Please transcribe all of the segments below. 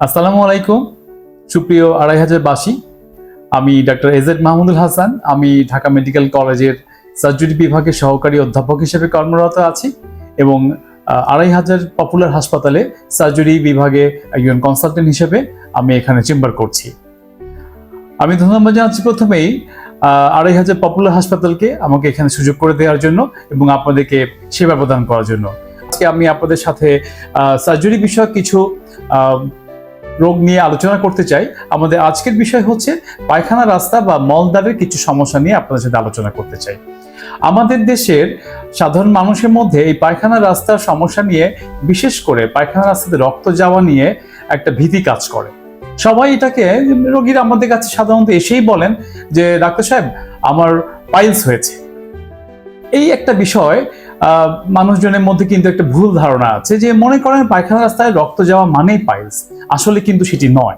আসসালামু আলাইকুম সুপ্রিয় ২৫০০ আমি ডাক্তার এজেড মাহমুদুল হাসান। আমি ঢাকা মেডিকেল কলেজের সার্জারি বিভাগের সহকারী অধ্যাপক হিসেবে কর্মরত আছি এবং ২৫০০ পপুলার হাসপাতালে সার্জারি বিভাগে একজন কনসালটেন্ট হিসেবে আমি এখানে চেম্বার করছি। আমি ধন্যবাদ জানাচ্ছি প্রথমেই ২৫০০ পপুলার হাসপাতালকে আমাকে এখানে সুযোগ করে দেওয়ার জন্য এবং আপনাদেরকে সেবা প্রদান করার জন্য। আজকে আমি আপনাদের সাথে সার্জারি বিষয়ক কিছু রোগ নিয়ে আলোচনা করতে চাই। আমাদের আজকের বিষয় হচ্ছে পায়খানা রাস্তা বা মলদ্বারের কিছু সমস্যা নিয়ে আপনাদের সাথে আলোচনা করতে চাই। আমাদের দেশের সাধারণ মানুষের মধ্যে এই পায়খানা রাস্তার সমস্যা নিয়ে, বিশেষ করে পায়খানা রাস্তাতে রক্ত যাওয়া নিয়ে একটা ভীতি কাজ করে। সবাই এটাকে, রোগীরা আমাদের কাছে সাধারণত এসেই বলেন যে ডাক্তার সাহেব আমার পাইলস হয়েছে। এই একটা বিষয় মানুষজনের মধ্যে কিন্তু একটা ভুল ধারণা আছে যে মনে করেন পায়খানা রাস্তায় রক্ত যাওয়া মানেই পাইলস। আসলে কিন্তু সেটি নয়।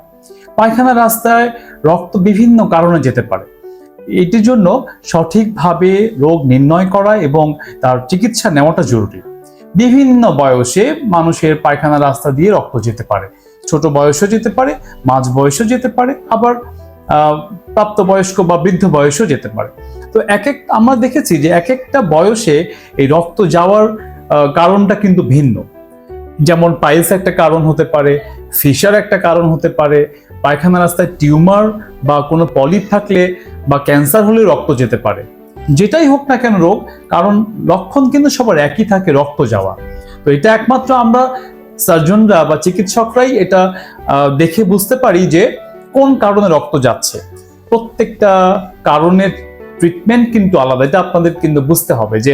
পায়খানা রাস্তায় রক্ত বিভিন্ন কারণে যেতে পারে। এটির জন্য সঠিকভাবে রোগ নির্ণয় করা এবং তার চিকিৎসা নেওয়াটা জরুরি। বিভিন্ন বয়সে মানুষের পায়খানা রাস্তা দিয়ে রক্ত যেতে পারে। ছোট বয়সও যেতে পারে, মাঝ বয়সও যেতে পারে, আবার প্রাপ্তবয়স্ক বা বৃদ্ধ বয়সও যেতে পারে। তো আমরা দেখেছি যে এক একটা বয়সে এই রক্ত যাওয়ার কারণটা কিন্তু ভিন্ন। যেমন পাইলস একটা কারণ হতে পারে, ফিশার একটা কারণ হতে পারে, পায়খানা রাস্তায় টিউমার বা কোনো পলিপ থাকলে বা ক্যান্সার হলে রক্ত যেতে পারে। যেটাই হোক না কেন রোগ, কারণ লক্ষণ কিন্তু সবার একই থাকে, রক্ত যাওয়া। তো এটা একমাত্র আমরা সার্জনরা বা চিকিৎসকরাই এটা দেখে বুঝতে পারি যে কোন কারণে রক্ত যাচ্ছে। প্রত্যেকটা কারণের ট্রিটমেন্ট কিন্তু আলাদা। এটা আপনাদের কিন্তু বুঝতে হবে যে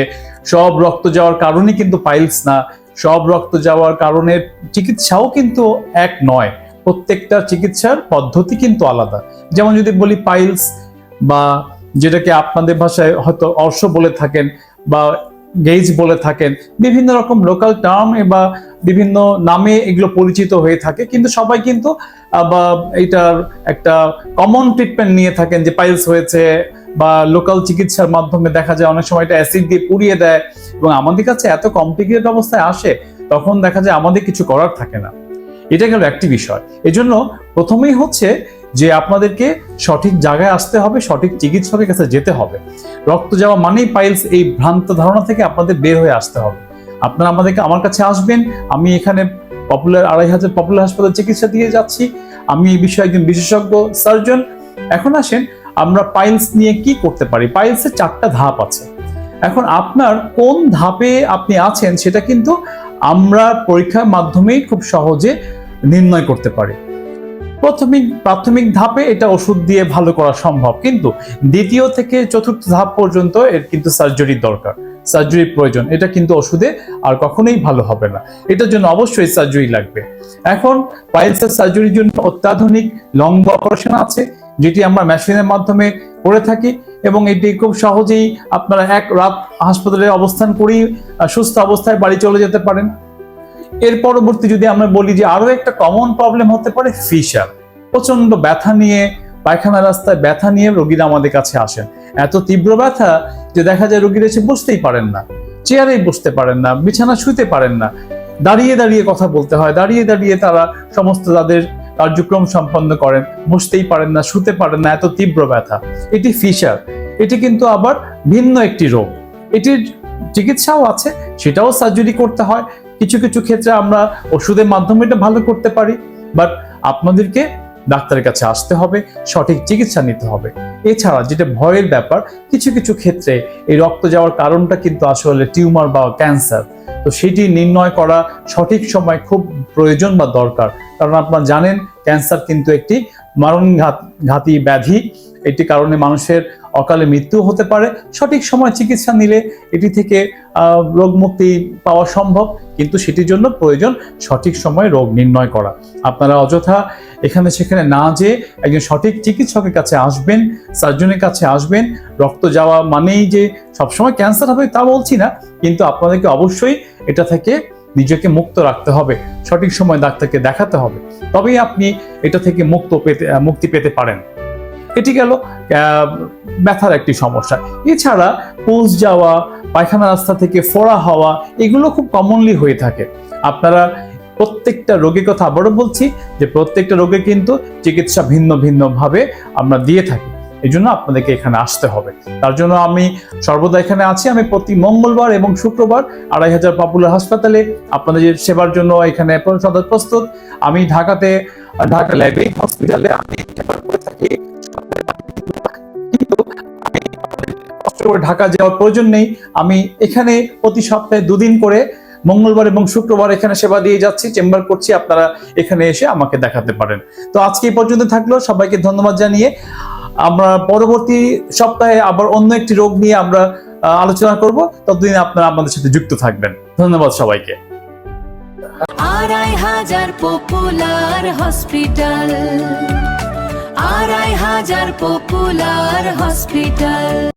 সব রক্ত যাওয়ার কারণই কিন্তু পাইলস না, সব রক্ত যাওয়ার কারণের চিকিৎসাও কিন্তু এক নয়। প্রত্যেকটা চিকিৎসার পদ্ধতি কিন্তু আলাদা। যেমন যদি বলি পাইলস, বা যেটাকে আপনাদের ভাষায় হয়তো অর্শ বলে থাকেন বা গেজ বলে থাকেন, বিভিন্ন রকম লোকাল টার্ম বা বিভিন্ন নামে এগুলো পরিচিত হয়ে থাকে, কিন্তু সবাই কিন্তু বা এটার একটা কমন ট্রিটমেন্ট নিয়ে থাকেন যে পাইলস হয়েছে, বা লোকাল চিকিৎসার মাধ্যমে দেখা যায় অনেক সময় এটা অ্যাসিড দিয়ে পুড়িয়ে দেয় এবং আমাদের কাছে এত কমপ্লিকেটেড অবস্থায় আসে, তখন দেখা যায় আমাদের কিছু করার থাকে না। এটা গেল একটি বিষয়। এজন্য প্রথমেই হচ্ছে যে আপনাদেরকে সঠিক জায়গায় আসতে হবে, সঠিক চিকিৎসকের কাছে যেতে হবে। রক্ত যাওয়া মানেই পাইলস, এই ভ্রান্ত ধারণা থেকে আপনাদের বের হয়ে আসতে হবে। আপনারা আমার কাছে আসবেন। আমি এখানে পপুলার ২৫০০ পপুলার হাসপাতাল চিকিৎসা দিয়ে যাচ্ছি। আমি এই বিষয়ে একজন বিশেষজ্ঞ সার্জন। এখন আসেন আমরা পাইলস নিয়ে কি করতে পারি। পাইলসের ৪টা ধাপ আছে। এখন আপনার কোন ধাপে আপনি আছেন সেটা কিন্তু আমরা পরীক্ষার মাধ্যমেই খুব সহজে নির্ণয় করতে পারি। প্রাথমিক ধাপে এটা ওষুধ দিয়ে ভালো করা সম্ভব, কিন্তু দ্বিতীয় থেকে চতুর্থ ধাপ পর্যন্ত এর কিন্তু সার্জারির দরকার, সার্জারির প্রয়োজন। এটা কিন্তু ওষুধে আর কখনোই ভালো হবে না। এটার জন্য অবশ্যই সার্জারি লাগবে। এখন পাইলসের সার্জারির জন্য অত্যাধুনিক লম্ব অপারেশন আছে, যেটি আমরা মেশিনের মাধ্যমে করে থাকি এবং এটি খুব সহজেই আপনারা এক রাত হাসপাতালে অবস্থান করেই সুস্থ অবস্থায় বাড়ি চলে যেতে পারেন। এর পরবর্তী যদি আমরা বলি যে আরো একটা কমন প্রবলেম হতে পারে ফিশার। প্রচন্ড ব্যথা নিয়ে, পায়খানা রাস্তায় ব্যথা নিয়ে রোগীরা আমাদের কাছে আসেন। এত তীব্র ব্যথা যে দেখা যায় রোগীরা এসে বসতেই পারেন না, চেয়ারেই বসতে পারেন না, বিছানা শুতে পারেন না, দাঁড়িয়ে দাঁড়িয়ে কথা বলতে হয়, দাঁড়িয়ে দাঁড়িয়ে তারা সমস্ত তাদের কার্যক্রম সম্পন্ন করেন, বসতেই পারেন না, শুতে পারেন না, এত তীব্র ব্যথা। এটি ফিশার। এটি কিন্তু আবার ভিন্ন একটি রোগ। এটির চিকিৎসাও আছে, সেটাও সার্জারি করতে হয়। কিছু কিছু ক্ষেত্রে আমরা ওষুধের মাধ্যমে এটা ভালো করতে পারি, বাট আপনাদেরকে ডাক্তারের কাছে আসতে হবে, সঠিক চিকিৎসা নিতে হবে। এছাড়া যেটা ভয়ের ব্যাপার, কিছু কিছু ক্ষেত্রে এই রক্ত যাওয়ার কারণটা কিন্তু আসলে টিউমার বা ক্যান্সার। তো সেটি নির্ণয় করা সঠিক সময় খুব প্রয়োজন বা দরকার। কারণ আপনারা জানেন ক্যান্সার কিন্তু একটি মারণঘাতী ব্যাধি। এটি কারণে মানুষের অকালে মৃত্যু হতে পারে। সঠিক সময় চিকিৎসা নিলে এটি থেকে রোগ মুক্তি পাওয়া সম্ভব, কিন্তু সেটির জন্য প্রয়োজন সঠিক সময়ে রোগ নির্ণয় করা। আপনারা অযথা এখানে সেখানে না যেয়ে একজন সঠিক চিকিৎসকের কাছে আসবেন, সার্জনের কাছে আসবেন। রক্ত যাওয়া মানেই যে সবসময় ক্যান্সার হবে তা বলছি না, কিন্তু আপনাদেরকে অবশ্যই এটা থেকে নিজেকে মুক্ত রাখতে হবে, সঠিক সময় ডাক্তারকে দেখাতে হবে, তবেই আপনি এটা থেকে মুক্তি পেতে পারেন। এটি গেল ব্যথার একটি সমস্যা। এছাড়া পুজ যাওয়া, পায়খানা রাস্তা থেকে ফোড়া হওয়া, এগুলো খুব কমনলি হয়ে থাকে। আপনারা প্রত্যেকটা রোগীর কথা আবারও বলছি যে প্রত্যেকটা রোগে কিন্তু চিকিৎসা ভিন্ন ভিন্ন ভাবে আমরা দিয়ে থাকি। এই জন্য আপনাদেরকে এখানে আসতে হবে। তার জন্য আমি সর্বদা এখানে আছি। আমি প্রতি মঙ্গলবার এবং শুক্রবার 2500 পপুলার হাসপাতালে আপনাদের সেবার জন্য এখানে সদা প্রস্তুত। আমি ঢাকাতে ঢাকা লাইব্রেরি হসপিটালে আমি সেবা করে থাকি। কিন্তু কষ্ট করে ঢাকা যাওয়ার প্রয়োজন নেই। আমি এখানে প্রতি সপ্তাহে 2 দিন করে মঙ্গলবার এবং শুক্রবার এখানে সেবা দিয়ে যাচ্ছি, চেম্বার করছি। আপনারা এখানে এসে আমাকে দেখাতে পারেন। তো আজকে এই পর্যন্ত থাকলো। সবাইকে ধন্যবাদ জানিয়ে আমরা পরবর্তী সপ্তাহে আবার অন্য একটি রোগ নিয়ে আমরা আলোচনা করব। ততদিন আপনারা আমাদের সাথে যুক্ত থাকবেন। ধন্যবাদ সবাইকে। 2500 পপুলার হসপিটাল, 2500 পপুলার হসপিটাল।